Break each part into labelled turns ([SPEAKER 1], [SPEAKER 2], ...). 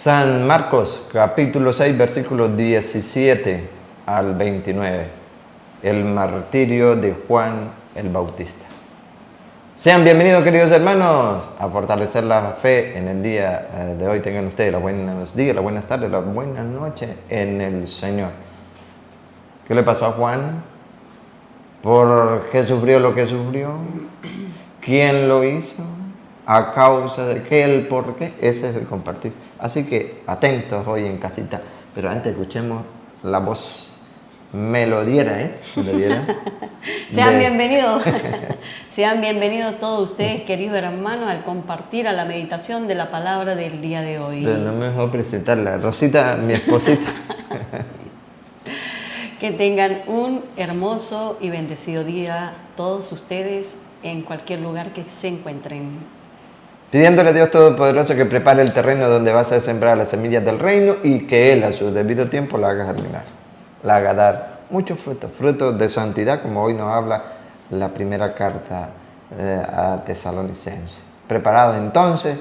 [SPEAKER 1] San Marcos, capítulo 6, versículos 17 al 29. El martirio de Juan el Bautista. Sean bienvenidos, queridos hermanos, a fortalecer la fe en el día de hoy. Tengan ustedes los buenos días, las buenas tardes, las buenas noches en el Señor. ¿Qué le pasó a Juan? ¿Por qué sufrió lo que sufrió? ¿Quién lo hizo? ¿A causa de qué? ¿El por qué? Ese es el compartir. Así que atentos hoy en casita. Pero antes escuchemos la voz melodiera, ¿eh? Melodiera.
[SPEAKER 2] Sean bienvenidos. Sean bienvenidos todos ustedes, queridos hermanos, al compartir, a la meditación de la palabra del día de hoy.
[SPEAKER 1] Pero no me dejó presentarla. Rosita, mi esposita.
[SPEAKER 2] Que tengan un hermoso y bendecido día todos ustedes en cualquier lugar que se encuentren.
[SPEAKER 1] Pidiéndole a Dios Todopoderoso que prepare el terreno donde vas a sembrar las semillas del reino y que Él a su debido tiempo la haga germinar, la haga dar muchos frutos, frutos de santidad, como hoy nos habla la primera carta a Tesalonicenses. Preparados entonces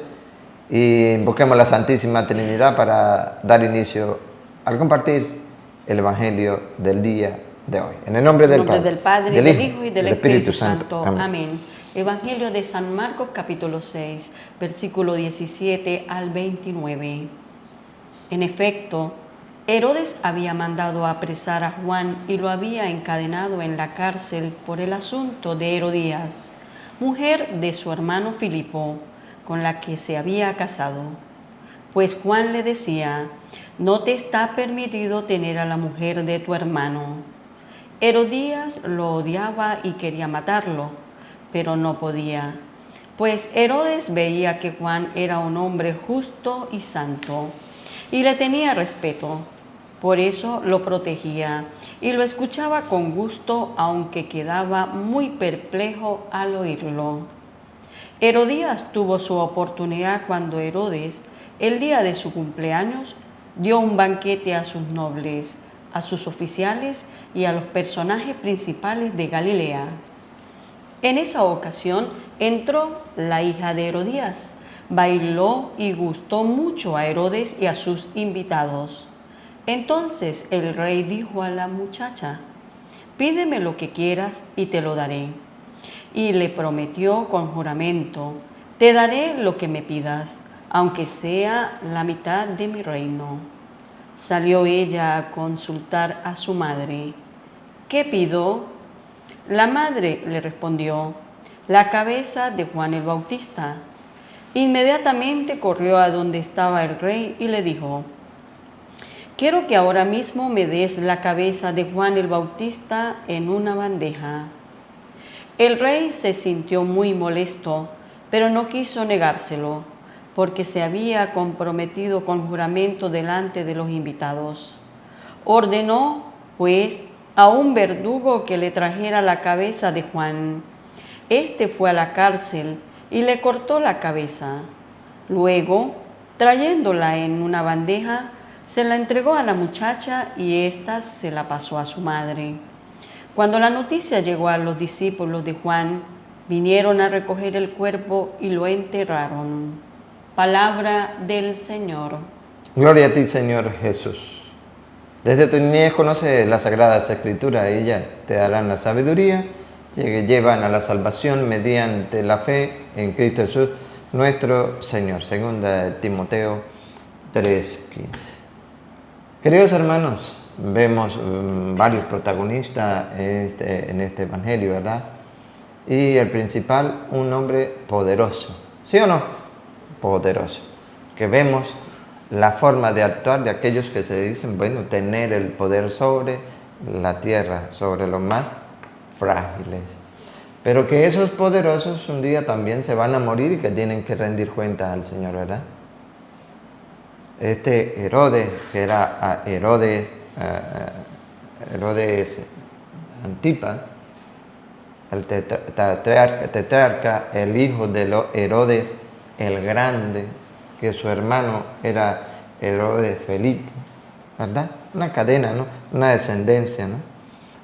[SPEAKER 1] y invoquemos la Santísima Trinidad para dar inicio al compartir el Evangelio del día de hoy. En el nombre del
[SPEAKER 2] Padre, del Hijo y del Espíritu Santo. Amén. Evangelio de San Marcos, capítulo 6, versículo 17 al 29. En efecto, Herodes había mandado apresar a Juan y lo había encadenado en la cárcel por el asunto de Herodías, mujer de su hermano Filipo, con la que se había casado. Pues Juan le decía: no te está permitido tener a la mujer de tu hermano. Herodías lo odiaba y quería matarlo, pero no podía, pues Herodes veía que Juan era un hombre justo y santo, y le tenía respeto. Por eso lo protegía y lo escuchaba con gusto, aunque quedaba muy perplejo al oírlo. Herodías tuvo su oportunidad cuando Herodes, el día de su cumpleaños, dio un banquete a sus nobles, a sus oficiales y a los personajes principales de Galilea. En esa ocasión entró la hija de Herodías, bailó y gustó mucho a Herodes y a sus invitados. Entonces el rey dijo a la muchacha: pídeme lo que quieras y te lo daré. Y le prometió con juramento: te daré lo que me pidas, aunque sea la mitad de mi reino. Salió ella a consultar a su madre. ¿Qué pido? La madre le respondió: la cabeza de Juan el Bautista. Inmediatamente corrió a donde estaba el rey y le dijo: quiero que ahora mismo me des la cabeza de Juan el Bautista en una bandeja. El rey se sintió muy molesto, pero no quiso negárselo, porque se había comprometido con juramento delante de los invitados. Ordenó, pues, a un verdugo que le trajera la cabeza de Juan. Este fue a la cárcel y le cortó la cabeza. Luego, trayéndola en una bandeja, se la entregó a la muchacha y ésta se la pasó a su madre. Cuando la noticia llegó a los discípulos de Juan, vinieron a recoger el cuerpo y lo enterraron. Palabra del Señor.
[SPEAKER 1] Gloria a ti, Señor Jesús. Desde tu niñez conoces las Sagradas Escrituras y ellas te darán la sabiduría que llevan a la salvación mediante la fe en Cristo Jesús, nuestro Señor. Segunda de Timoteo 3:15. Queridos hermanos, vemos varios protagonistas en este Evangelio, ¿verdad? Y el principal, un hombre poderoso. ¿Sí o no? Poderoso. Que vemos la forma de actuar de aquellos que se dicen, bueno, tener el poder sobre la tierra, sobre los más frágiles. Pero que esos poderosos un día también se van a morir y que tienen que rendir cuentas al Señor, ¿verdad? Este Herodes, que era Herodes Antipas, el tetrarca, el hijo de Herodes el Grande, que su hermano era Herodes Felipe, ¿verdad? Una cadena, ¿no? Una descendencia, ¿no?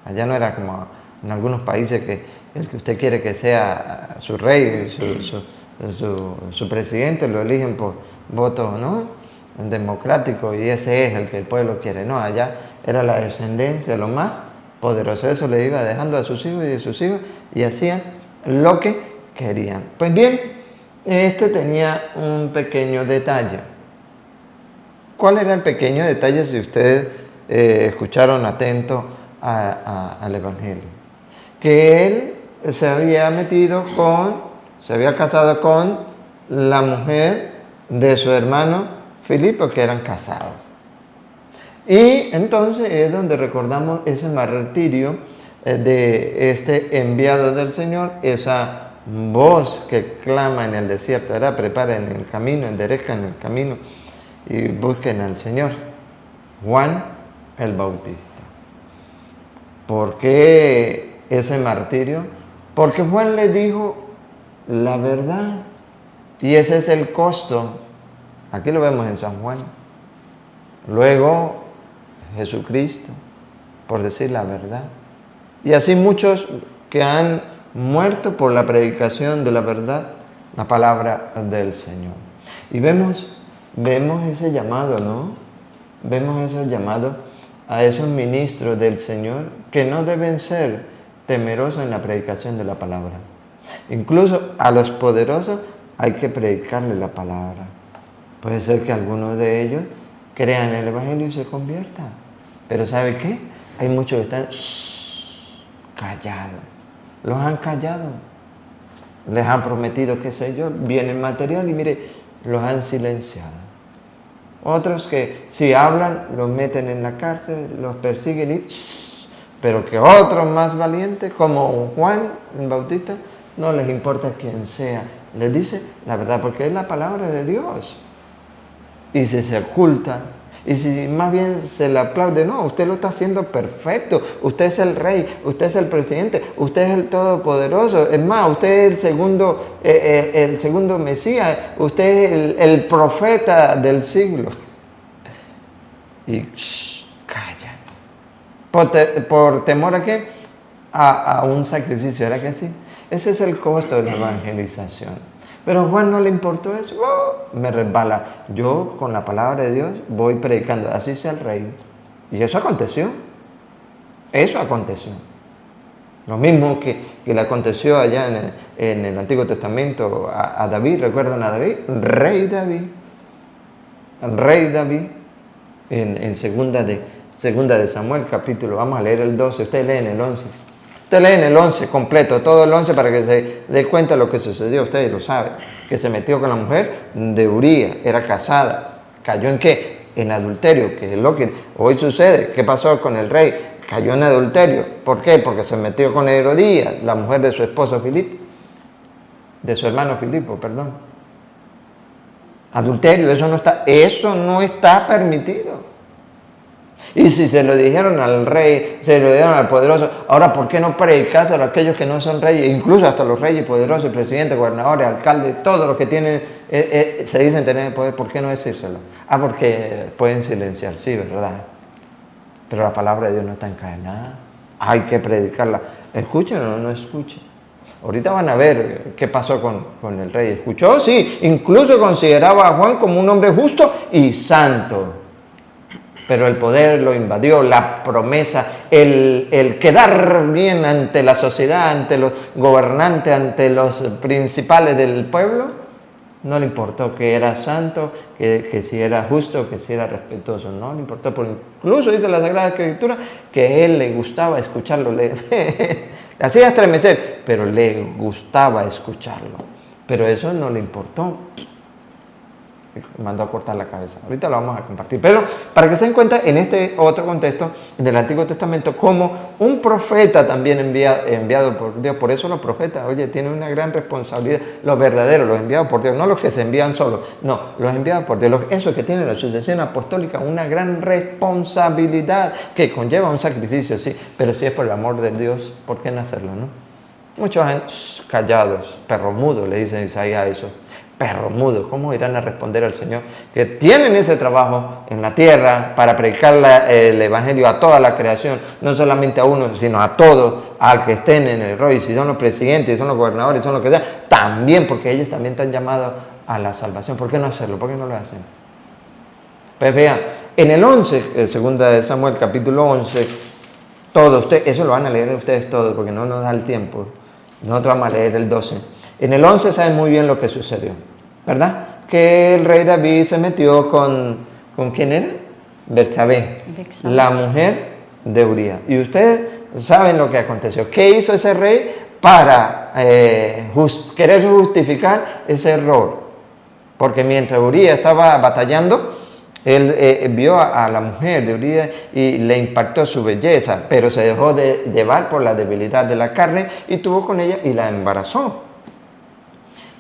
[SPEAKER 1] Allá no era como en algunos países que el que usted quiere que sea su rey, su presidente, lo eligen por voto, ¿no? democrático y ese es el que el pueblo quiere. No, allá era la descendencia, lo más poderoso. Eso le iba dejando a sus hijos y a sus hijos y hacían lo que querían. Pues bien, este tenía un pequeño detalle. ¿Cuál era el pequeño detalle si ustedes escucharon atento al Evangelio? Que él se había casado con la mujer de su hermano Filipo, que eran casados. Y entonces es donde recordamos ese martirio de este enviado del Señor, esa voz que clama en el desierto, ¿verdad? Preparen el camino, enderezcan el camino y busquen al Señor. Juan el Bautista. ¿Por qué ese martirio? Porque Juan le dijo la verdad. Y ese es el costo. Aquí lo vemos en San Juan. Luego Jesucristo, por decir la verdad. Y así muchos que han muerto por la predicación de la verdad, la palabra del Señor. Y vemos ese llamado, ¿no? Vemos ese llamado a esos ministros del Señor que no deben ser temerosos en la predicación de la palabra. Incluso a los poderosos hay que predicarle la palabra. Puede ser que algunos de ellos crean el Evangelio y se conviertan. Pero ¿sabe qué? Hay muchos que están callados. Los han callado. Les han prometido, qué sé yo, viene el material y mire, los han silenciado. Otros que si hablan, los meten en la cárcel, los persiguen pero que otros más valientes, como Juan el Bautista, no les importa quién sea. Les dice la verdad, porque es la palabra de Dios. Y si se oculta, y si más bien se le aplaude, no, usted lo está haciendo perfecto. Usted es el rey, usted es el presidente, usted es el todopoderoso. Es más, usted es el segundo Mesías, usted es el profeta del siglo. Y calla. ¿Por temor a qué? A un sacrificio, ¿era que sí? Ese es el costo de la evangelización. Pero a Juan no le importó eso. Me resbala. Yo con la palabra de Dios voy predicando. Así sea el rey. Y eso aconteció. Eso aconteció. Lo mismo que le aconteció allá en el Antiguo Testamento a David. ¿Recuerdan a David? Rey David. Rey David. En segunda de Samuel, capítulo. Vamos a leer el 12. Ustedes leen el 11. Usted lee en el 11 completo, todo el 11 para que se dé cuenta de lo que sucedió. Ustedes lo saben, que se metió con la mujer de Uría, era casada. ¿Cayó en qué? En adulterio, que es lo que hoy sucede. ¿Qué pasó con el rey? Cayó en adulterio. ¿Por qué? Porque se metió con Herodías, la mujer de su esposo Filipo, de su hermano Filipo, perdón. Adulterio, eso no está permitido. Y si se lo dijeron al rey, se lo dijeron al poderoso, ahora ¿por qué no predicar a aquellos que no son reyes? Incluso hasta los reyes poderosos, presidentes, gobernadores, alcaldes, todos los que tienen, se dicen tener el poder, ¿por qué no decírselo? Porque pueden silenciar, sí, ¿verdad? Pero la palabra de Dios no está encadenada. Hay que predicarla. ¿Escuchen o no escuchen? Ahorita van a ver qué pasó con el rey. ¿Escuchó? Sí, incluso consideraba a Juan como un hombre justo y santo. Pero el poder lo invadió, la promesa, el quedar bien ante la sociedad, ante los gobernantes, ante los principales del pueblo. No le importó que era santo, que si era justo, que si era respetuoso. No le importó, porque incluso dice la Sagrada Escritura que a él le gustaba escucharlo. Le hacía estremecer, pero le gustaba escucharlo. Pero eso no le importó. Mandó a cortar la cabeza. Ahorita lo vamos a compartir. Pero para que se den cuenta, en este otro contexto, en el Antiguo Testamento, como un profeta también enviado por Dios. Por eso los profetas, oye, tienen una gran responsabilidad. Los verdaderos, los enviados por Dios, no los que se envían solos. No, los enviados por Dios. Esos que tienen la sucesión apostólica, una gran responsabilidad que conlleva un sacrificio, sí. Pero si es por el amor de Dios, ¿por qué no hacerlo, no? Muchos han callados, perro mudo, le dicen Isaías a eso. Perro mudo, ¿cómo irán a responder al Señor? Que tienen ese trabajo en la tierra para predicar el Evangelio a toda la creación, no solamente a uno, sino a todos, al que estén en el rol, y si son los presidentes, si son los gobernadores, son lo que sea, también, porque ellos también están llamados a la salvación. ¿Por qué no hacerlo? ¿Por qué no lo hacen? Pues vean, en el 11, segunda de Samuel, capítulo 11, todo, eso lo van a leer ustedes todos porque no nos da el tiempo. Nosotros vamos a leer el 12. En el 11 saben muy bien lo que sucedió, ¿verdad? Que el rey David se metió ¿con quién era? Betsabé, la mujer de Urías. Y ustedes saben lo que aconteció. ¿Qué hizo ese rey para querer justificar ese error? Porque mientras Urías estaba batallando, él vio a la mujer de Urías y le impactó su belleza, pero se dejó de llevar por la debilidad de la carne y tuvo con ella y la embarazó.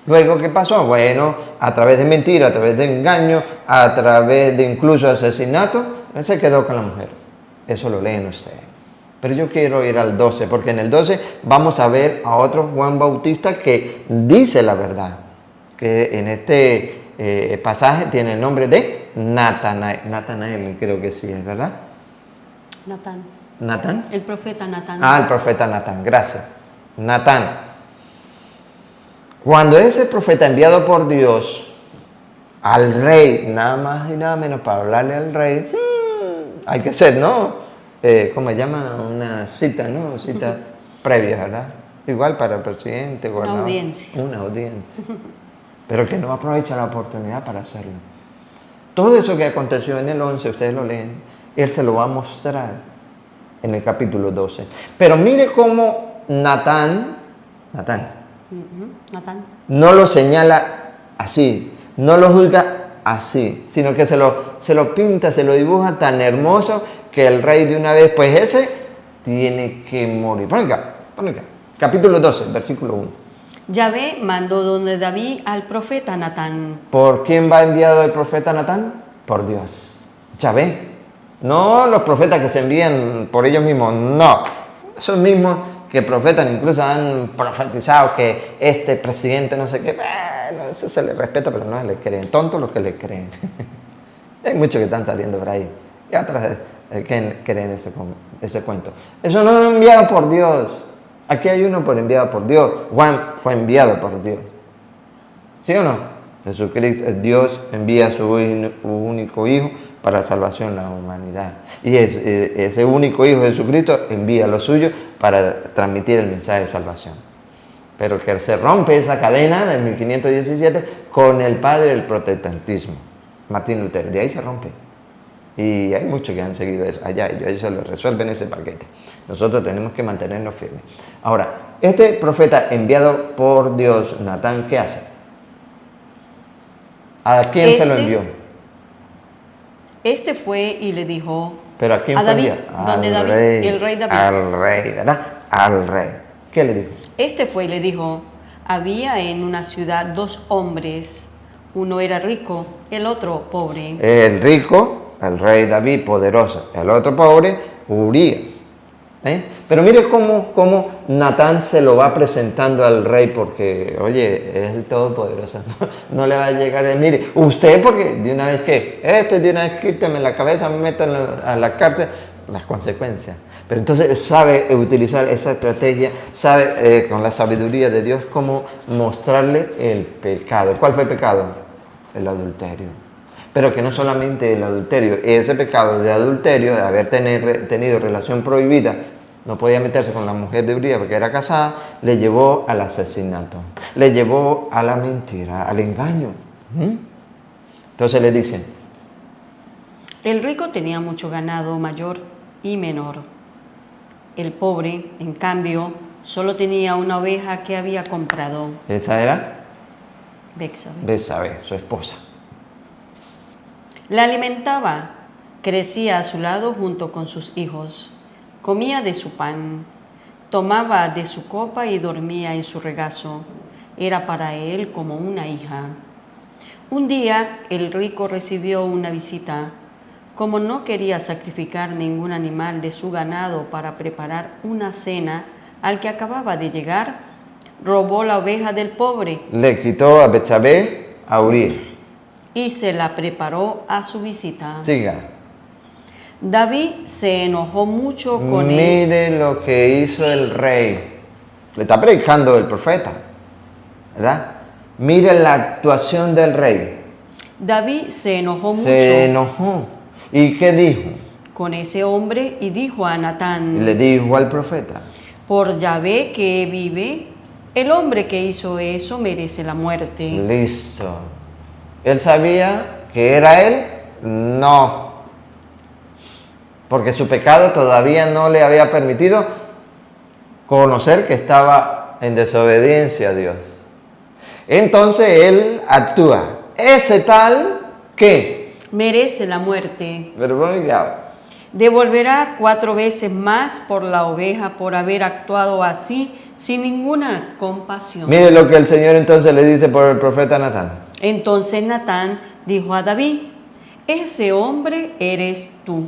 [SPEAKER 1] Luego, ¿qué pasó? Bueno, a través de mentira, a través de engaño, a través de incluso asesinato, él se quedó con la mujer. Eso lo leen ustedes. Pero yo quiero ir al 12, porque en el 12 vamos a ver a otro Juan Bautista que dice la verdad, que en este pasaje tiene el nombre de Natanael, creo que sí, ¿es verdad? ¿Natán?
[SPEAKER 2] El profeta Natán.
[SPEAKER 1] El profeta Natán, gracias. Natán. Cuando ese profeta enviado por Dios al rey, nada más y nada menos para hablarle al rey, hay que hacer, ¿no? ¿Cómo se llama? Una cita, ¿no? Cita previa, ¿verdad? Igual para el presidente, gobernador. Una audiencia. Pero que no aprovecha la oportunidad para hacerlo. Todo eso que aconteció en el 11, ustedes lo leen, él se lo va a mostrar en el capítulo 12. Pero mire cómo Natán no lo señala así, no lo juzga así, sino que se lo pinta, se lo dibuja tan hermoso que el rey de una vez, pues ese tiene que morir. Pon acá. Capítulo 12, versículo 1.
[SPEAKER 2] Yahvé mandó donde David al profeta Natán.
[SPEAKER 1] ¿Por quién va enviado el profeta Natán? Por Dios. Yahvé. No los profetas que se envían por ellos mismos, no. Esos mismos que profetan incluso han profetizado que este presidente no sé qué, bueno, eso se les respeta, pero no se les creen. Tontos los que les creen. Hay muchos que están saliendo por ahí. Y otros que creen ese cuento. Eso no es enviado por Dios. Aquí hay uno enviado por Dios. Juan fue enviado por Dios. ¿Sí o no? Jesucristo, Dios envía a su único Hijo para la salvación de la humanidad. Y ese único Hijo de Jesucristo envía a los suyos para transmitir el mensaje de salvación. Pero que se rompe esa cadena de 1517 con el padre del protestantismo, Martín Lutero. De ahí se rompe. Y hay muchos que han seguido eso allá, y ellos lo resuelven ese paquete. Nosotros tenemos que mantenernos firmes. Ahora, este profeta enviado por Dios, Natán, ¿qué hace? ¿A quién se lo envió?
[SPEAKER 2] Este fue y le dijo...
[SPEAKER 1] ¿Pero a quién fue enviado?
[SPEAKER 2] El rey David.
[SPEAKER 1] Al rey, ¿verdad? Al rey. ¿Qué le dijo?
[SPEAKER 2] Este fue y le dijo, había en una ciudad 2 hombres, uno era rico, el otro pobre.
[SPEAKER 1] El rico, el rey David, poderoso. El otro pobre, Urías. Pero mire cómo Natán se lo va presentando al rey, porque, oye, es el todopoderoso. No le va a llegar de, mire, usted, porque de una vez de una vez quíteme la cabeza, me metan a la cárcel, las consecuencias. Pero entonces sabe utilizar esa estrategia, sabe con la sabiduría de Dios cómo mostrarle el pecado. ¿Cuál fue el pecado? El adulterio. Pero que no solamente el adulterio, ese pecado de adulterio, de haber tenido relación prohibida, no podía meterse con la mujer de Urías porque era casada, le llevó al asesinato, le llevó a la mentira, al engaño. Entonces le dicen,
[SPEAKER 2] el rico tenía mucho ganado mayor y menor. El pobre, en cambio, solo tenía una oveja que había comprado.
[SPEAKER 1] ¿Esa era?
[SPEAKER 2] Betsabé,
[SPEAKER 1] su esposa.
[SPEAKER 2] La alimentaba, crecía a su lado junto con sus hijos, comía de su pan, tomaba de su copa y dormía en su regazo. Era para él como una hija. Un día el rico recibió una visita. Como no quería sacrificar ningún animal de su ganado para preparar una cena al que acababa de llegar, robó la oveja del pobre. Le quitó a Betsabé a Urías. Y se la preparó a su visita.
[SPEAKER 1] Siga.
[SPEAKER 2] David se enojó mucho con él.
[SPEAKER 1] Mire lo que hizo el rey. Le está predicando el profeta, ¿verdad? Mire la actuación del rey.
[SPEAKER 2] David se enojó mucho.
[SPEAKER 1] Se enojó. ¿Y qué dijo?
[SPEAKER 2] Con ese hombre y dijo a Natán.
[SPEAKER 1] Y le dijo al profeta.
[SPEAKER 2] Por Yahvé que vive, el hombre que hizo eso merece la muerte.
[SPEAKER 1] Listo. ¿Él sabía que era él? No. Porque su pecado todavía no le había permitido conocer que estaba en desobediencia a Dios. Entonces él actúa. Ese tal que
[SPEAKER 2] merece la muerte.
[SPEAKER 1] Pero bueno, ya.
[SPEAKER 2] Devolverá 4 veces más por la oveja por haber actuado así sin ninguna compasión.
[SPEAKER 1] Mire lo que el Señor entonces le dice por el profeta Natán.
[SPEAKER 2] Entonces Natán dijo a David, ese hombre eres tú.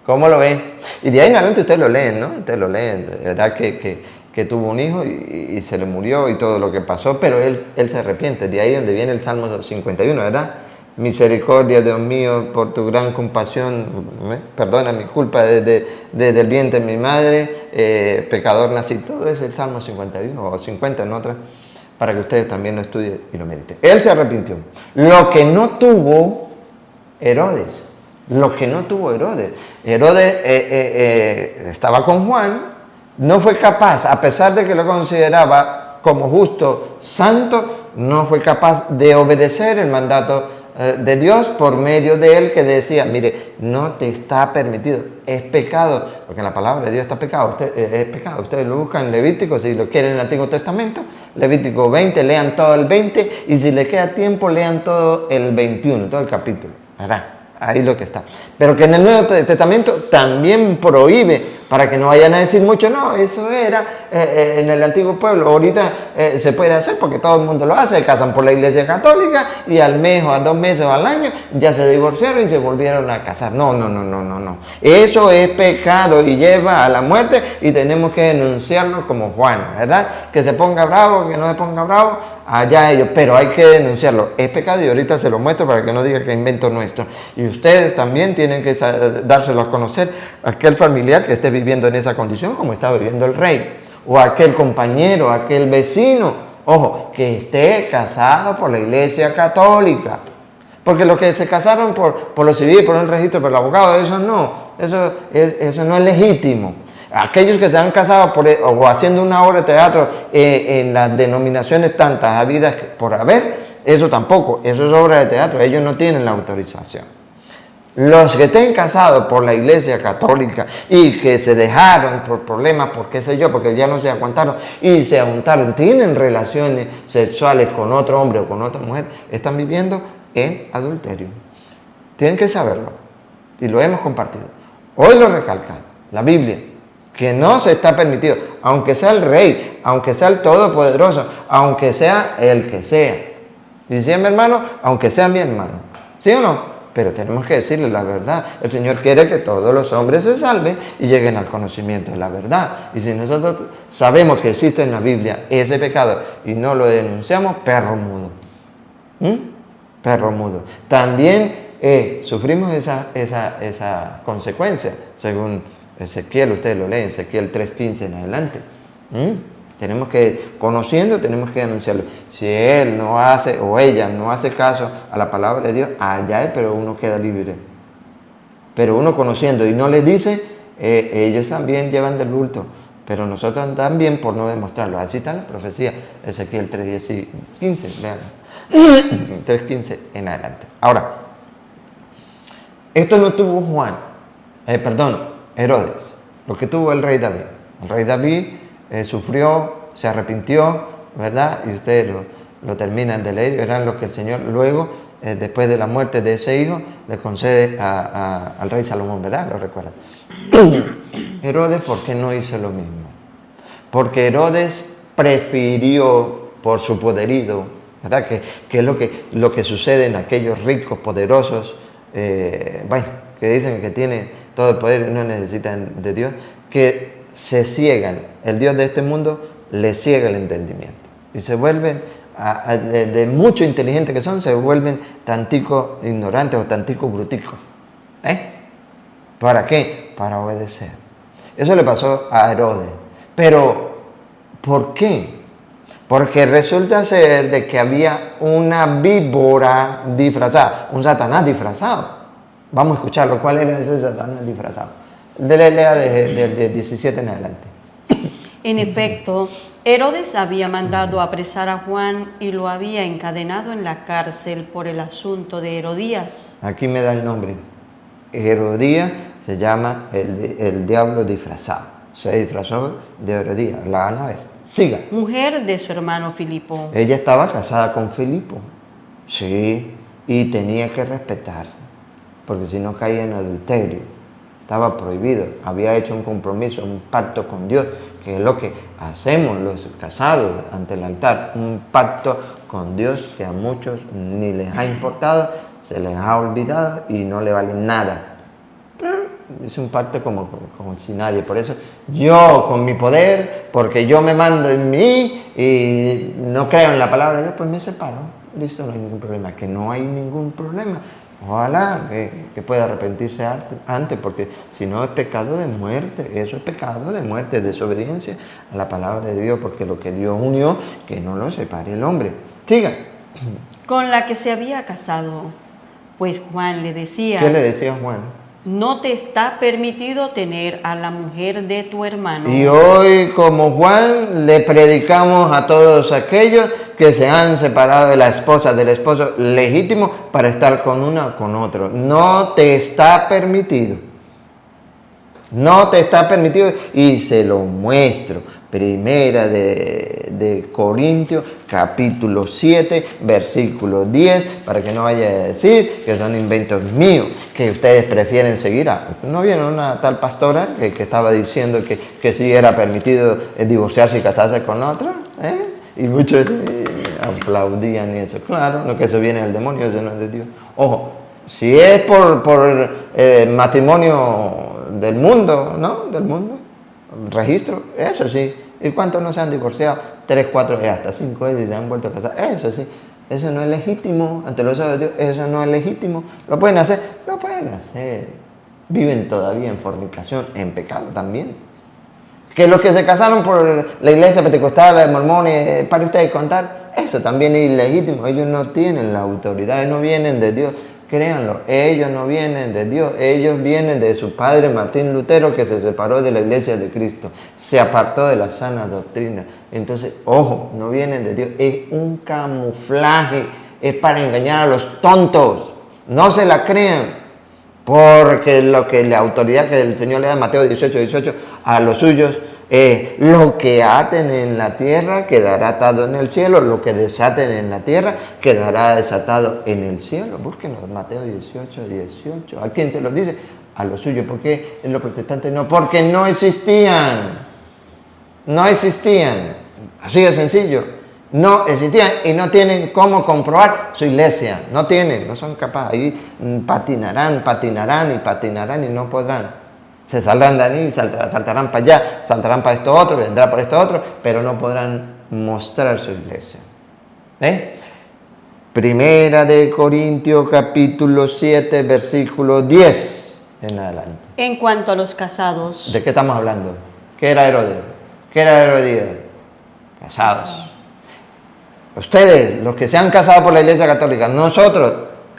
[SPEAKER 1] ¿Cómo lo ven? Y de ahí en adelante ustedes lo leen, ¿no? Ustedes lo leen, ¿verdad? Que tuvo un hijo y se le murió y todo lo que pasó, pero él se arrepiente. De ahí donde viene el Salmo 51, ¿verdad? Misericordia, Dios mío, por tu gran compasión, perdona mi culpa desde el vientre de mi madre, pecador nací. Todo es el Salmo 51 o 50 en otras, para que ustedes también lo estudien y lo mediten. Él se arrepintió. Lo que no tuvo Herodes, Herodes estaba con Juan, no fue capaz, a pesar de que lo consideraba como justo, santo, no fue capaz de obedecer el mandato de Dios por medio de él, que decía, mire, no te está permitido, es pecado, porque en la palabra de Dios está pecado, es pecado. Ustedes lo buscan en Levítico, si lo quieren en el Antiguo Testamento, Levítico 20, lean todo el 20, y si les queda tiempo, lean todo el 21, todo el capítulo, ¿verdad? Ahí lo que está. Pero que en el Nuevo Testamento también prohíbe, para que no vayan a decir mucho, no, eso era en el antiguo pueblo. Ahorita se puede hacer porque todo el mundo lo hace, se casan por la Iglesia Católica y al mes o a 2 meses o al año ya se divorciaron y se volvieron a casar. No. Eso es pecado y lleva a la muerte y tenemos que denunciarlo como Juan, ¿verdad? Que se ponga bravo, que no se ponga bravo, allá ellos, pero hay que denunciarlo. Es pecado y ahorita se lo muestro para que no diga que invento nuestro. Y ustedes también tienen que dárselo a conocer a aquel familiar que esté viviendo en esa condición como está viviendo el rey, o aquel compañero, aquel vecino, ojo, que esté casado por la Iglesia Católica. Porque los que se casaron por lo civil, por un registro, por el abogado, eso no es legítimo. Aquellos que se han casado o haciendo una obra de teatro en las denominaciones tantas habidas por haber, eso tampoco, eso es obra de teatro, ellos no tienen la autorización. Los que estén casados por la Iglesia Católica y que se dejaron por problemas, por qué sé yo, porque ya no se aguantaron y se juntaron, tienen relaciones sexuales con otro hombre o con otra mujer, están viviendo en adulterio. Tienen que saberlo y lo hemos compartido. Hoy lo recalcan, la Biblia, que no se está permitido, aunque sea el rey, aunque sea el todopoderoso, aunque sea el que sea. Y si es mi hermano, aunque sea mi hermano. ¿Sí o no? Pero tenemos que decirle la verdad. El Señor quiere que todos los hombres se salven y lleguen al conocimiento de la verdad. Y si nosotros sabemos que existe en la Biblia ese pecado y no lo denunciamos, perro mudo. Perro mudo. También sufrimos esa consecuencia, según Ezequiel, ustedes lo leen, Ezequiel 3:15 en adelante. Tenemos que, conociendo, tenemos que denunciarlo. Si él no hace, o ella no hace caso a la palabra de Dios, allá es, pero uno queda libre. Pero uno conociendo y no les dice, ellos también llevan del bulto. Pero nosotros también por no demostrarlo. Así está la profecía, Ezequiel 3:15, vean. 3:15 en adelante. Ahora, esto no tuvo Herodes, lo que tuvo el rey David. El rey David sufrió, se arrepintió, ¿verdad? Y ustedes lo terminan de leer y verán lo que el Señor luego, después de la muerte de ese hijo, le concede al rey Salomón, ¿verdad? Lo recuerdan. Herodes, ¿por qué no hizo lo mismo? Porque Herodes prefirió, por su poderío, ¿verdad? Que es lo que sucede en aquellos ricos, poderosos, que dicen que tienen todo el poder y no necesitan de Dios, que se ciegan, el Dios de este mundo les ciega el entendimiento y se vuelven, de mucho inteligentes que son, se vuelven tantico ignorantes o tantico bruticos. ¿Para qué? Para obedecer. Eso le pasó a Herodes. Pero, ¿por qué? Porque resulta ser de que había una víbora disfrazada, un Satanás disfrazado. Vamos a escucharlo. ¿Cuál era ese Satanás disfrazado? Lea de 17 en adelante.
[SPEAKER 2] En efecto, Herodes había mandado apresar a Juan y lo había encadenado en la cárcel por el asunto de Herodías.
[SPEAKER 1] Aquí me da el nombre. Herodías se llama el diablo disfrazado. Se disfrazó de Herodías. La van a ver. Siga.
[SPEAKER 2] Mujer de su hermano Filipo.
[SPEAKER 1] Ella estaba casada con Filipo. Sí, y tenía que respetarse, porque si no caía en adulterio. Estaba prohibido, había hecho un compromiso, un pacto con Dios, que es lo que hacemos los casados ante el altar, un pacto con Dios que a muchos ni les ha importado, se les ha olvidado y no le vale nada. Es un pacto como si nadie, por eso yo con mi poder, porque yo me mando en mí y no creo en la palabra de Dios, pues me separo, listo, no hay ningún problema, que no hay ningún problema. Ojalá que pueda arrepentirse antes, porque si no es pecado de muerte, eso es pecado de muerte, desobediencia a la palabra de Dios, porque lo que Dios unió, que no lo separe el hombre. Siga.
[SPEAKER 2] Con la que se había casado, pues Juan le decía...
[SPEAKER 1] ¿Qué le decía Juan?
[SPEAKER 2] No te está permitido tener a la mujer de tu hermano.
[SPEAKER 1] Y hoy, como Juan, le predicamos a todos aquellos que se han separado de la esposa, del esposo legítimo, para estar con una o con otro. No te está permitido. No te está permitido y se lo muestro. Primera de Corintios, capítulo 7, versículo 10, para que no vaya a decir que son inventos míos, que ustedes prefieren seguir a... ¿No vieron una tal pastora que estaba diciendo que sí era permitido divorciarse y casarse con otra? Y muchos aplaudían eso. Claro, no, que eso viene del demonio, eso no es de Dios. Ojo, si es por matrimonio del mundo, ¿no? Del mundo, registro, eso sí. ¿Y cuántos no se han divorciado? 3, 4, hasta 5 veces y se han vuelto a casar. Eso sí, eso no es legítimo. Ante los ojos de Dios, eso no es legítimo. ¿Lo pueden hacer? Lo pueden hacer. Viven todavía en fornicación, en pecado también. Que los que se casaron por la iglesia pentecostal, la de mormones, para ustedes contar, eso también es ilegítimo. Ellos no tienen la autoridad, no vienen de Dios. Créanlo, ellos no vienen de Dios, ellos vienen de su padre Martín Lutero, que se separó de la iglesia de Cristo, se apartó de la sana doctrina. Entonces, ojo, no vienen de Dios, es un camuflaje, es para engañar a los tontos, no se la crean, porque la autoridad que el Señor le da en Mateo 18 a los suyos, lo que aten en la tierra quedará atado en el cielo, lo que desaten en la tierra quedará desatado en el cielo. Búsquenlo, Mateo 18. ¿A quién se los dice? A los suyos. ¿Por qué en los protestantes no? Porque no existían. No existían. Así de sencillo. No existían y no tienen cómo comprobar su iglesia. No tienen, no son capaces. Ahí patinarán y no podrán. Se saldrán de ahí, saltarán para allá, saltarán para esto otro, vendrá por esto otro, pero no podrán mostrar su iglesia. Primera de Corintios capítulo 7, versículo 10 en adelante.
[SPEAKER 2] En cuanto a los casados.
[SPEAKER 1] ¿De qué estamos hablando? ¿Qué era Herodes? ¿Qué era Herodías? Casados. Ustedes, los que se han casado por la iglesia católica, nosotros,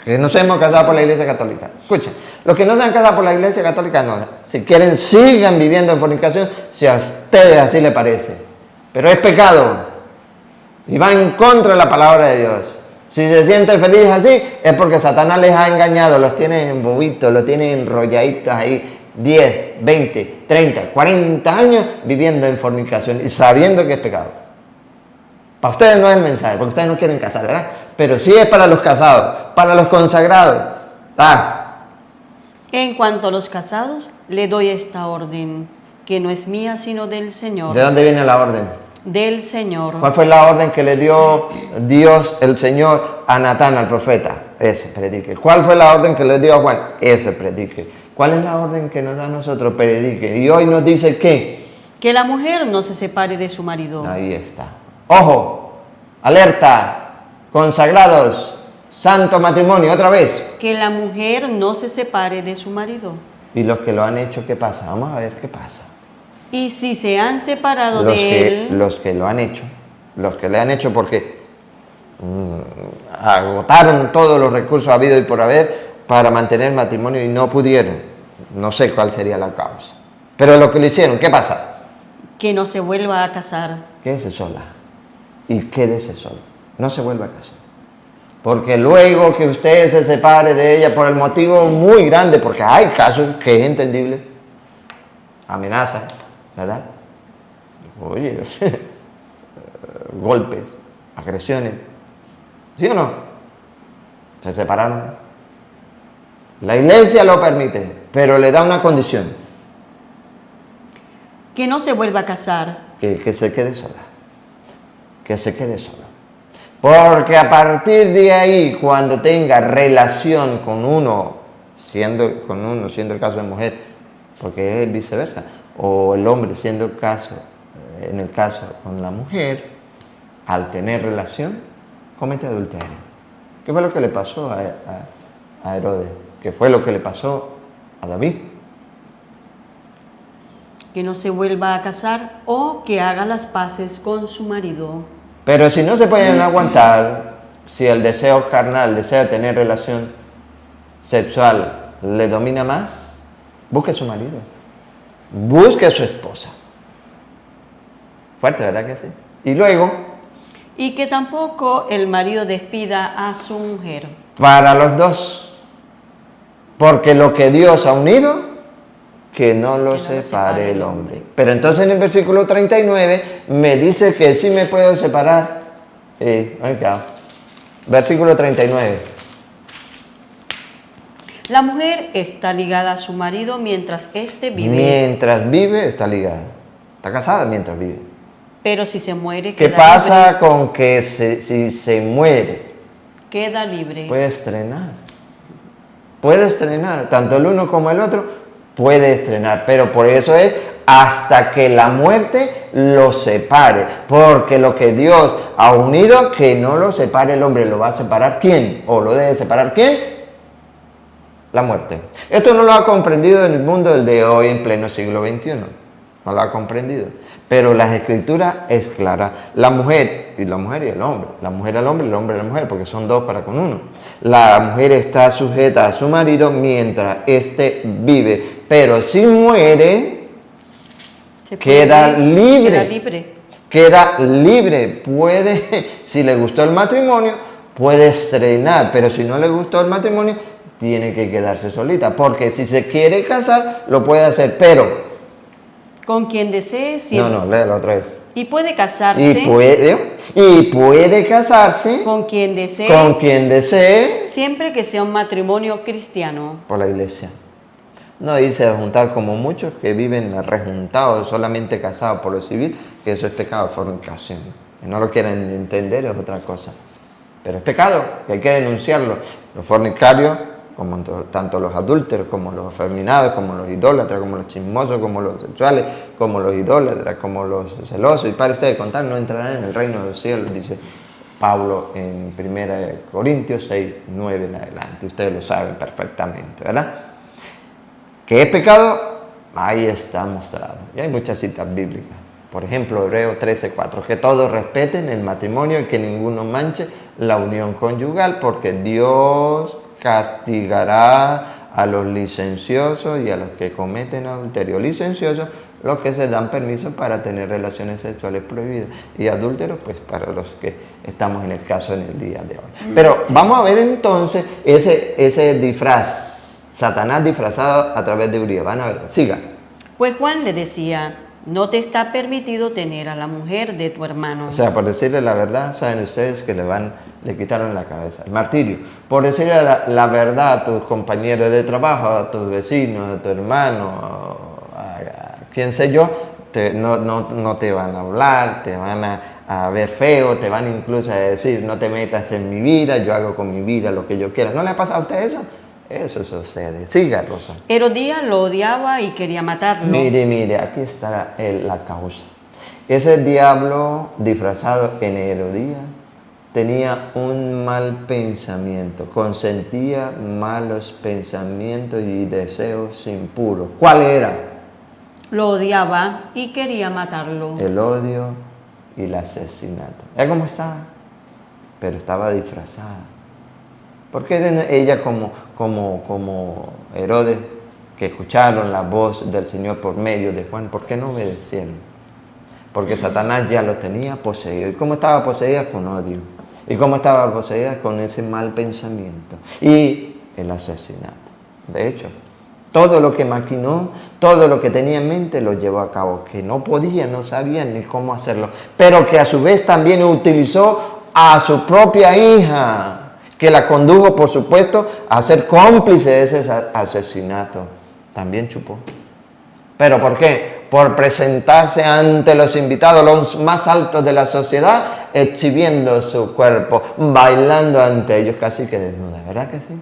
[SPEAKER 1] que nos hemos casado por la iglesia católica. Escuchen, los que no se han casado por la iglesia católica, no. Si quieren, sigan viviendo en fornicación, si a ustedes así les parece. Pero es pecado. Y va en contra de la palabra de Dios. Si se sienten felices así, es porque Satanás les ha engañado, los tienen en bobitos, los tienen enrolladitos ahí, 10, 20, 30, 40 años viviendo en fornicación y sabiendo que es pecado. Para ustedes no es el mensaje, porque ustedes no quieren casar, ¿verdad? Pero sí es para los casados, para los consagrados.
[SPEAKER 2] En cuanto a los casados, le doy esta orden, que no es mía, sino del Señor.
[SPEAKER 1] ¿De dónde viene la orden?
[SPEAKER 2] Del Señor.
[SPEAKER 1] ¿Cuál fue la orden que le dio Dios, el Señor, a Natán, al profeta? Ese, predique. ¿Cuál fue la orden que le dio a Juan? Ese, predique. ¿Cuál es la orden que nos da a nosotros? Predique. Y hoy nos dice ¿qué?
[SPEAKER 2] Que la mujer no se separe de su marido.
[SPEAKER 1] Ahí está. Ojo, alerta, consagrados, santo matrimonio, otra vez.
[SPEAKER 2] Que la mujer no se separe de su marido.
[SPEAKER 1] ¿Y los que lo han hecho qué pasa? Vamos a ver qué pasa.
[SPEAKER 2] Y si se han separado de él...
[SPEAKER 1] Los que lo han hecho, los que le han hecho porque agotaron todos los recursos habidos y por haber para mantener el matrimonio y no pudieron. No sé cuál sería la causa. Pero lo que le hicieron, ¿qué pasa?
[SPEAKER 2] Que no se vuelva a casar.
[SPEAKER 1] Quédese sola y quédese solo. No se vuelva a casar. Porque luego que usted se separe de ella por el motivo muy grande, porque hay casos que es entendible, amenazas, ¿verdad? Oye, golpes, agresiones, ¿sí o no? Se separaron. La iglesia lo permite, pero le da una condición.
[SPEAKER 2] Que no se vuelva a casar.
[SPEAKER 1] Que se quede sola. Que se quede sola. Porque a partir de ahí, cuando tenga relación con uno, siendo el caso de mujer, porque es viceversa, o el hombre siendo en el caso con la mujer, al tener relación, comete adulterio. ¿Qué fue lo que le pasó a Herodes? ¿Qué fue lo que le pasó a David?
[SPEAKER 2] Que no se vuelva a casar o que haga las paces con su marido.
[SPEAKER 1] Pero si no se pueden aguantar, si el deseo carnal, el deseo de tener relación sexual le domina más, busque a su marido, busque a su esposa. Fuerte, ¿verdad que sí? Y luego...
[SPEAKER 2] Y que tampoco el marido despida a su mujer.
[SPEAKER 1] Para los dos. Porque lo que Dios ha unido, que no lo separe el hombre. Pero entonces en el versículo 39 me dice que sí me puedo separar. Versículo 39.
[SPEAKER 2] La mujer está ligada a su marido mientras éste vive.
[SPEAKER 1] Mientras vive, está ligada. Está casada mientras vive.
[SPEAKER 2] Pero si se muere,
[SPEAKER 1] ¿qué pasa libre? Con que si se muere?
[SPEAKER 2] Queda libre.
[SPEAKER 1] Puede estrenar. Puede estrenar. Tanto el uno como el otro puede estrenar. Pero por eso es hasta que la muerte lo separe. Porque lo que Dios ha unido, que no lo separe el hombre. ¿Lo va a separar quién? ¿O lo debe separar quién? La muerte. Esto no lo ha comprendido en el mundo del de hoy en pleno siglo XXI. No lo ha comprendido. Pero las escrituras es clara. La mujer y el hombre. La mujer al hombre y el hombre a la mujer, porque son dos para con uno. La mujer está sujeta a su marido mientras éste vive. Pero si muere, queda libre. Queda libre. Puede, si le gustó el matrimonio, puede estrenar. Pero si no le gustó el matrimonio, tiene que quedarse solita. Porque si se quiere casar, lo puede hacer. Pero
[SPEAKER 2] con quien desee siempre.
[SPEAKER 1] No, léelo otra vez.
[SPEAKER 2] Y puede casarse.
[SPEAKER 1] Y puede casarse.
[SPEAKER 2] Con quien desee.
[SPEAKER 1] Con quien desee.
[SPEAKER 2] Siempre que sea un matrimonio cristiano.
[SPEAKER 1] Por la iglesia. No dice juntar como muchos que viven rejuntados, solamente casados por lo civil, que eso es pecado de fornicación. Que no lo quieren entender es otra cosa. Pero es pecado, que hay que denunciarlo. Los fornicarios, como tanto los adúlteros, como los afeminados, como los idólatras, como los chismosos, como los sexuales, como los idólatras, como los celosos. Y para ustedes contar, no entrarán en el reino de los cielos, dice Pablo en 1 Corintios 6, 9 en adelante. Ustedes lo saben perfectamente, ¿verdad? ¿Qué es pecado? Ahí está mostrado. Y hay muchas citas bíblicas. Por ejemplo, Hebreos 13, 4. Que todos respeten el matrimonio y que ninguno manche la unión conyugal, porque Dios castigará a los licenciosos y a los que cometen adulterio. Licenciosos, los que se dan permiso para tener relaciones sexuales prohibidas. Y adúlteros, pues para los que estamos en el caso en el día de hoy. Pero vamos a ver entonces ese disfraz. Satanás disfrazado a través de Urías. Van a ver, siga.
[SPEAKER 2] Pues Juan le decía, no te está permitido tener a la mujer de tu hermano.
[SPEAKER 1] O sea, por decirle la verdad, saben ustedes que le quitaron la cabeza. El martirio. Por decirle la verdad a tus compañeros de trabajo, a tus vecinos, a tu hermano, a quien sé yo, no te van a hablar, te van a ver feo, te van incluso a decir, no te metas en mi vida, yo hago con mi vida lo que yo quiera. ¿No le ha pasado a usted eso? Eso sucede. Siga, Rosa.
[SPEAKER 2] Herodías lo odiaba y quería matarlo.
[SPEAKER 1] Mire, aquí está la causa. Ese diablo disfrazado en Herodías tenía un mal pensamiento, consentía malos pensamientos y deseos impuros. ¿Cuál era?
[SPEAKER 2] Lo odiaba y quería matarlo.
[SPEAKER 1] El odio y el asesinato. ¿Ya cómo estaba? Pero estaba disfrazada. ¿Por qué ella como Herodes, que escucharon la voz del Señor por medio de Juan, por qué no obedecieron? Porque Satanás ya lo tenía poseído. ¿Y cómo estaba poseída? Con odio. ¿Y cómo estaba poseída? Con ese mal pensamiento y el asesinato. De hecho, todo lo que maquinó, todo lo que tenía en mente lo llevó a cabo, que no podía, no sabía ni cómo hacerlo, pero que a su vez también utilizó a su propia hija, que la condujo, por supuesto, a ser cómplice de ese asesinato. También chupó. ¿Pero por qué? Por presentarse ante los invitados, los más altos de la sociedad, exhibiendo su cuerpo, bailando ante ellos casi que desnuda, ¿verdad que sí?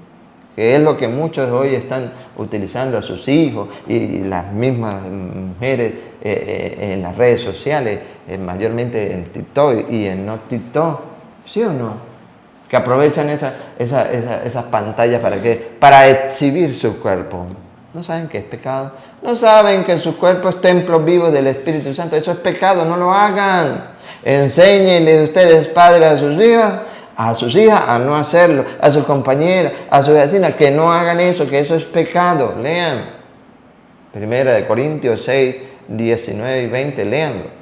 [SPEAKER 1] Que es lo que muchos hoy están utilizando a sus hijos y las mismas mujeres en las redes sociales, mayormente en TikTok y en no TikTok, ¿sí o no? Que aprovechan esas pantallas ¿para qué? Para exhibir su cuerpo. ¿No saben que es pecado? ¿No saben que su cuerpo es templo vivo del Espíritu Santo? Eso es pecado, no lo hagan. Enséñenle ustedes, padres, a sus hijas a no hacerlo, a sus compañeras, a sus vecinas, que no hagan eso, que eso es pecado. Lean. 1 Corintios 6, 19 y 20, léanlo.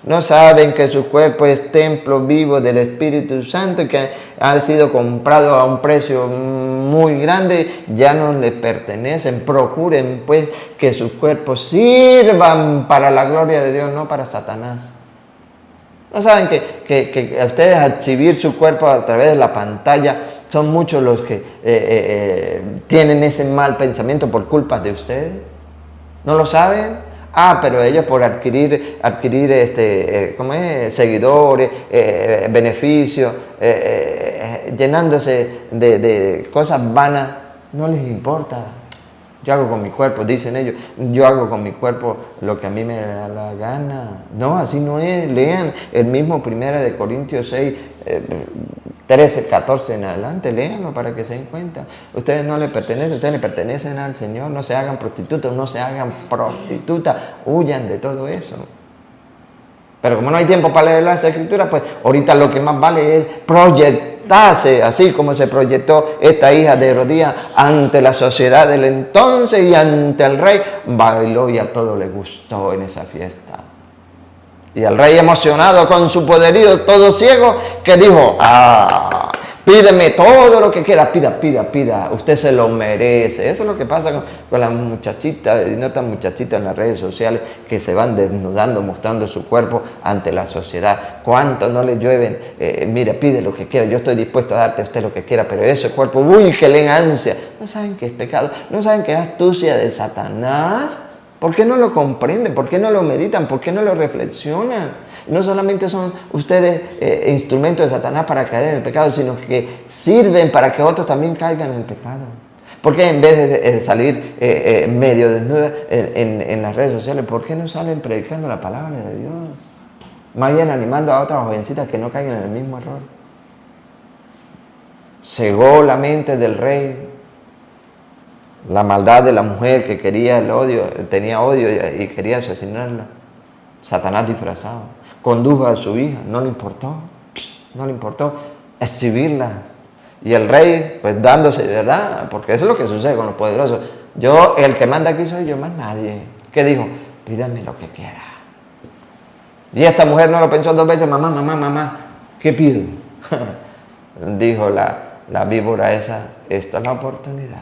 [SPEAKER 1] No saben que su cuerpo es templo vivo del Espíritu Santo y que ha sido comprado a un precio muy grande, ya no les pertenecen. Procuren pues que sus cuerpos sirvan para la gloria de Dios, no para Satanás. ¿No saben que a ustedes exhibir su cuerpo a través de la pantalla son muchos los que tienen ese mal pensamiento por culpa de ustedes? ¿No lo saben? Pero ellos por adquirir seguidores, beneficios, llenándose de cosas vanas, no les importa. Yo hago con mi cuerpo, dicen ellos, yo hago con mi cuerpo lo que a mí me da la gana. No, así no es. Lean el mismo 1 Corintios 6, 13, 14 en adelante, léanlo para que se den cuenta. Ustedes no le pertenecen, ustedes le pertenecen al Señor. No se hagan prostitutas, no se hagan prostitutas, huyan de todo eso. Pero como no hay tiempo para leer las Escrituras, pues ahorita lo que más vale es proyectarse, así como se proyectó esta hija de Herodías ante la sociedad del entonces y ante el rey. Bailó y a todo le gustó en esa fiesta. Y el rey emocionado con su poderío, todo ciego, que dijo, pídeme todo lo que quiera, pida, usted se lo merece. Eso es lo que pasa con las muchachitas, y no tan muchachitas en las redes sociales, que se van desnudando, mostrando su cuerpo ante la sociedad. ¿Cuánto no le llueven? Mira, pide lo que quiera, yo estoy dispuesto a darte a usted lo que quiera, pero ese cuerpo, uy, que le ansia. ¿No saben que es pecado? ¿No saben que es astucia de Satanás? ¿Por qué no lo comprenden? ¿Por qué no lo meditan? ¿Por qué no lo reflexionan? No solamente son ustedes instrumentos de Satanás para caer en el pecado, sino que sirven para que otros también caigan en el pecado. ¿Por qué en vez de salir medio desnuda en las redes sociales, por qué no salen predicando la palabra de Dios? Más bien animando a otras jovencitas que no caigan en el mismo error. Cegó la mente del rey. La maldad de la mujer que quería el odio, tenía odio y quería asesinarla. Satanás disfrazado. Condujo a su hija, no le importó exhibirla. Y el rey, pues dándose, ¿verdad? Porque eso es lo que sucede con los poderosos. El que manda aquí soy yo, más nadie. ¿Qué dijo? Pídame lo que quiera. Y esta mujer no lo pensó dos veces, mamá, ¿qué pido? Dijo la víbora esa, esta es la oportunidad.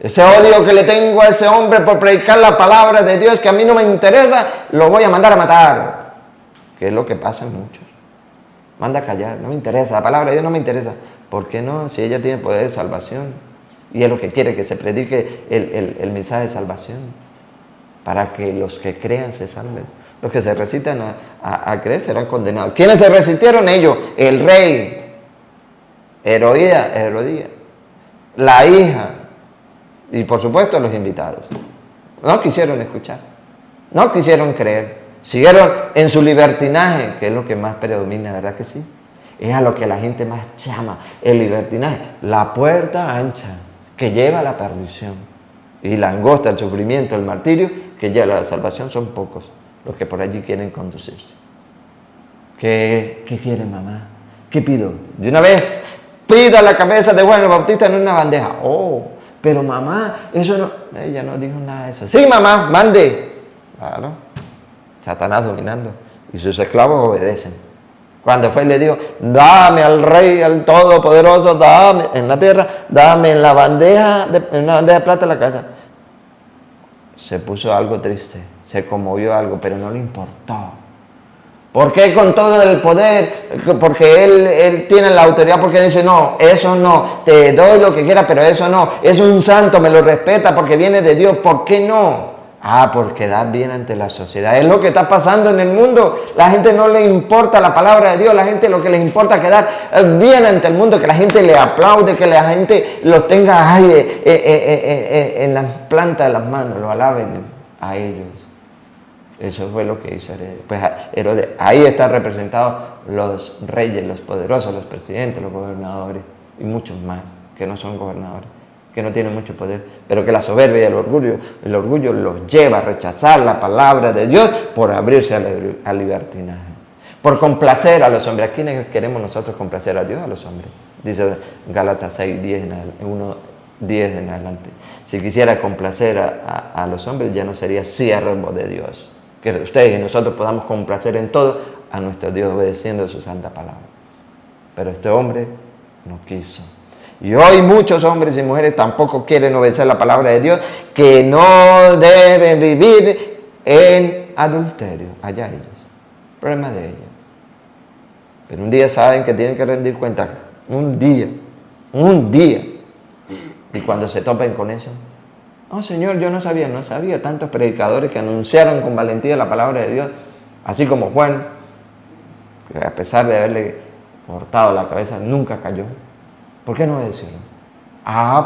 [SPEAKER 1] Ese odio que le tengo a ese hombre por predicar la palabra de Dios que a mí no me interesa, lo voy a mandar a matar. Que es lo que pasa en muchos. Manda a callar, no me interesa, la palabra de Dios no me interesa. ¿Por qué no? Si ella tiene poder de salvación. Y es lo que quiere, que se predique el mensaje de salvación. Para que los que crean se salven. Los que se resistan a creer serán condenados. ¿Quiénes se resistieron? Ellos, el rey, Herodías, la hija. Y por supuesto los invitados. No quisieron escuchar. No quisieron creer. Siguieron en su libertinaje, que es lo que más predomina, ¿verdad que sí? Es a lo que la gente más llama, el libertinaje. La puerta ancha que lleva a la perdición. Y la angosta, el sufrimiento, el martirio, que lleva a la salvación, son pocos los que por allí quieren conducirse. ¿Qué quiere mamá? ¿Qué pido? De una vez, pida la cabeza de Juan el Bautista en una bandeja. Oh, pero mamá, eso no... Ella no dijo nada de eso. Sí, mamá, mande. Claro, Satanás dominando. Y sus esclavos obedecen. Cuando fue y le dijo, dame al rey, al todopoderoso, dame en la tierra, dame en la bandeja, en una bandeja de plata la casa. Se puso algo triste, se conmovió algo, pero no le importó. ¿Por qué con todo el poder? Porque él tiene la autoridad, porque dice, no, eso no, te doy lo que quieras, pero eso no, es un santo, me lo respeta porque viene de Dios, ¿por qué no? Por quedar bien ante la sociedad. Es lo que está pasando en el mundo. La gente no le importa la palabra de Dios. La gente lo que les importa es quedar bien ante el mundo. Que la gente le aplaude, que la gente los tenga ahí en las plantas de las manos, lo alaben a ellos. Eso fue lo que hizo Herodes. Pues Herodes, ahí están representados los reyes, los poderosos, los presidentes, los gobernadores y muchos más que no son gobernadores, que no tienen mucho poder, pero que la soberbia y el orgullo los lleva a rechazar la palabra de Dios por abrirse al libertinaje, por complacer a los hombres. ¿A quiénes queremos nosotros complacer? ¿A Dios o a los hombres? Dice Gálatas 6:10 1:10 en adelante. Si quisiera complacer a los hombres, ya no sería siervo de Dios. Que ustedes y nosotros podamos complacer en todo a nuestro Dios obedeciendo su santa palabra. Pero este hombre no quiso. Y hoy muchos hombres y mujeres tampoco quieren obedecer la palabra de Dios, que no deben vivir en adulterio. Allá ellos. Problema de ellos. Pero un día saben que tienen que rendir cuenta. Un día. Y cuando se topen con eso, oh Señor, yo no sabía tantos predicadores que anunciaron con valentía la palabra de Dios, así como Juan, que a pesar de haberle cortado la cabeza, nunca cayó. ¿Por qué no decirlo?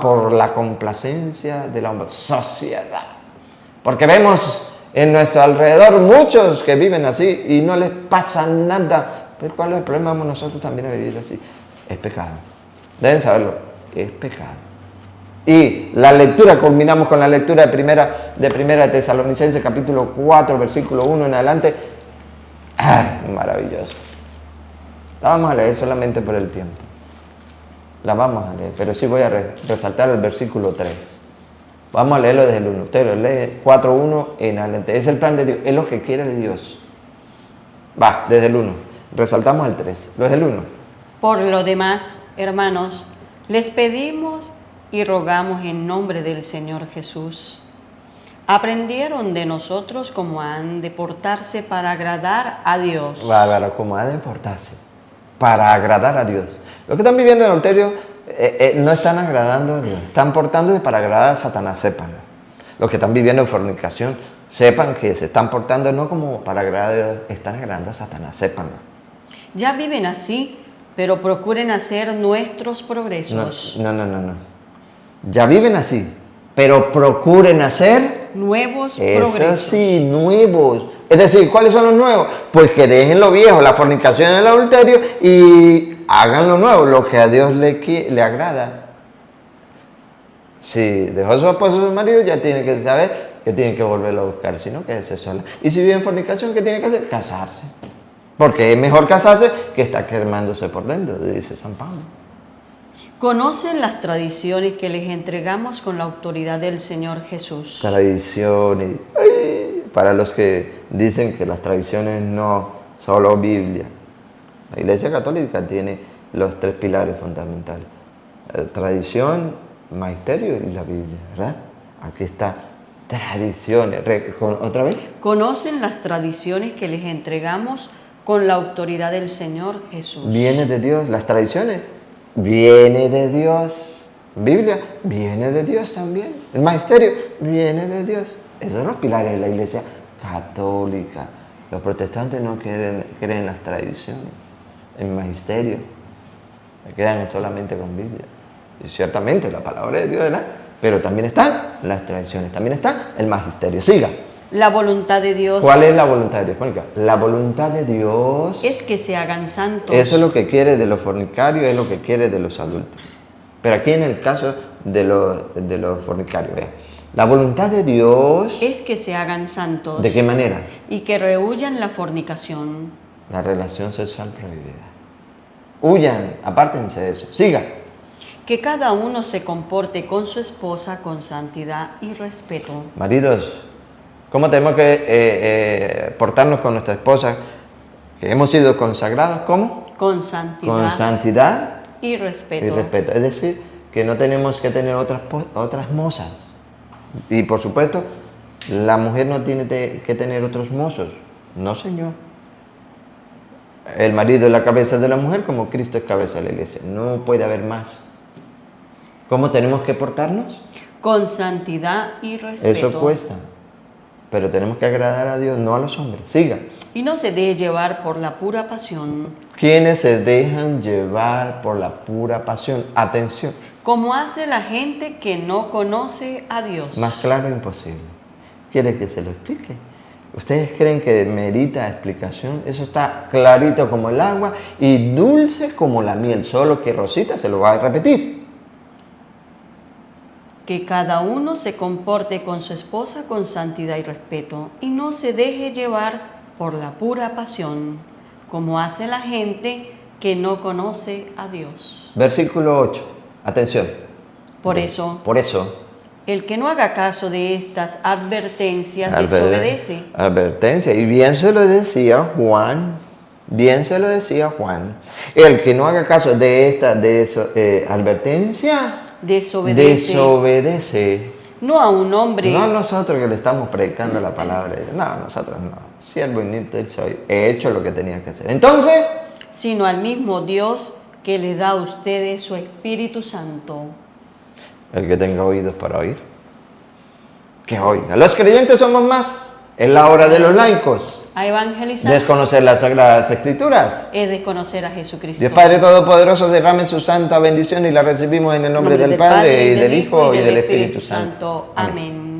[SPEAKER 1] Por la complacencia de la sociedad. Porque vemos en nuestro alrededor muchos que viven así y no les pasa nada. Pero ¿cuál es el problema? Vamos nosotros también a vivir así. Es pecado. Deben saberlo. Es pecado. Y la lectura, culminamos con la lectura de primera de Tesalonicenses, capítulo 4, versículo 1 en adelante. Maravilloso. La vamos a leer solamente por el tiempo. La vamos a leer, pero sí voy a resaltar el versículo 3. Vamos a leerlo desde el 1. Usted lo lee 4:1 en adelante. Es el plan de Dios, es lo que quiere Dios. Va, desde el 1. Resaltamos el 3. Lo es el 1.
[SPEAKER 2] Por lo demás, hermanos, les pedimos y rogamos en nombre del Señor Jesús. Aprendieron de nosotros cómo han de portarse para agradar a Dios.
[SPEAKER 1] Cómo han de portarse para agradar a Dios. Los que están viviendo en adulterio no están agradando a Dios, están portándose para agradar a Satanás, sépanlo. Los que están viviendo en fornicación, sepan que se están portando no como para agradar a Dios, están agradando a Satanás, sépanlo.
[SPEAKER 2] Ya viven así, pero procuren hacer nuestros progresos.
[SPEAKER 1] No. Ya viven así, pero procuren hacer
[SPEAKER 2] nuevos progresos.
[SPEAKER 1] Sí, nuevos. Es decir, ¿cuáles son los nuevos? Pues que dejen lo viejo, la fornicación y el adulterio, y hagan lo nuevo, lo que a Dios le agrada. Si dejó a su esposo o su marido, ya tiene que saber que tiene que volverlo a buscar, si no, quédese sola. Y si vive en fornicación, ¿qué tiene que hacer? Casarse. Porque es mejor casarse que estar quemándose por dentro, dice San Pablo.
[SPEAKER 2] Conocen las tradiciones que les entregamos con la autoridad del Señor Jesús.
[SPEAKER 1] Tradiciones. Para los que dicen que las tradiciones no, solo Biblia. La Iglesia Católica tiene los 3 pilares fundamentales. Tradición, magisterio y la Biblia, ¿verdad? Aquí está. Tradiciones. ¿Otra vez?
[SPEAKER 2] Conocen las tradiciones que les entregamos con la autoridad del Señor Jesús.
[SPEAKER 1] ¿Viene de Dios? ¿Las tradiciones? Viene de Dios. Biblia viene de Dios también. El magisterio viene de Dios. Esos son los pilares de la Iglesia Católica. Los protestantes no creen en las tradiciones, en magisterio. Se quedan solamente con Biblia. Y ciertamente la palabra de Dios, ¿verdad? Pero también están las tradiciones, también está el magisterio. Siga.
[SPEAKER 2] La voluntad de Dios.
[SPEAKER 1] ¿Cuál es la voluntad de Dios, Mónica? La voluntad de Dios
[SPEAKER 2] es que se hagan santos.
[SPEAKER 1] Eso es lo que quiere de los fornicarios, es lo que quiere de los adultos. Pero aquí en el caso de los fornicarios, vea. La voluntad de Dios
[SPEAKER 2] es que se hagan santos.
[SPEAKER 1] ¿De qué manera?
[SPEAKER 2] Y que rehuyan la fornicación.
[SPEAKER 1] La relación sexual prohibida. Huyan, apártense de eso. Siga.
[SPEAKER 2] Que cada uno se comporte con su esposa con santidad y respeto.
[SPEAKER 1] Maridos, ¿cómo tenemos que portarnos con nuestra esposa? Que hemos sido consagrados, ¿cómo?
[SPEAKER 2] Con santidad.
[SPEAKER 1] Con santidad
[SPEAKER 2] y respeto.
[SPEAKER 1] Y respeto. Es decir, que no tenemos que tener otras mozas. Y por supuesto, la mujer no tiene que tener otros mozos. No, señor. El marido es la cabeza de la mujer como Cristo es cabeza de la iglesia. No puede haber más. ¿Cómo tenemos que portarnos?
[SPEAKER 2] Con santidad y respeto.
[SPEAKER 1] Eso cuesta. Pero tenemos que agradar a Dios, no a los hombres. Siga.
[SPEAKER 2] Y no se deje llevar por la pura pasión.
[SPEAKER 1] ¿Quiénes se dejan llevar por la pura pasión? Atención.
[SPEAKER 2] Como hace la gente que no conoce a Dios.
[SPEAKER 1] Más claro imposible. ¿Quiere que se lo explique? ¿Ustedes creen que merita explicación? Eso está clarito como el agua y dulce como la miel. Solo que Rosita se lo va a repetir.
[SPEAKER 2] Que cada uno se comporte con su esposa con santidad y respeto y no se deje llevar por la pura pasión, como hace la gente que no conoce a Dios.
[SPEAKER 1] Versículo 8. Atención.
[SPEAKER 2] Por eso, el que no haga caso de estas advertencias desobedece.
[SPEAKER 1] Advertencia. Y bien se lo decía Juan. Bien se lo decía Juan. El que no haga caso de esta advertencia desobedece.
[SPEAKER 2] No a un hombre.
[SPEAKER 1] No a nosotros que le estamos predicando la palabra. No, nosotros no. Siervo inútil soy. He hecho lo que tenía que hacer. Entonces.
[SPEAKER 2] Sino al mismo Dios que le da a ustedes su Espíritu Santo.
[SPEAKER 1] El que tenga oídos para oír, que oiga. Los creyentes somos más. Es la hora de los laicos.
[SPEAKER 2] A evangelizar.
[SPEAKER 1] Desconocer las Sagradas Escrituras.
[SPEAKER 2] Es desconocer a Jesucristo.
[SPEAKER 1] Dios Padre Todopoderoso derrame su santa bendición y la recibimos en el nombre del Padre y del Hijo y del Espíritu Santo.
[SPEAKER 2] Amén.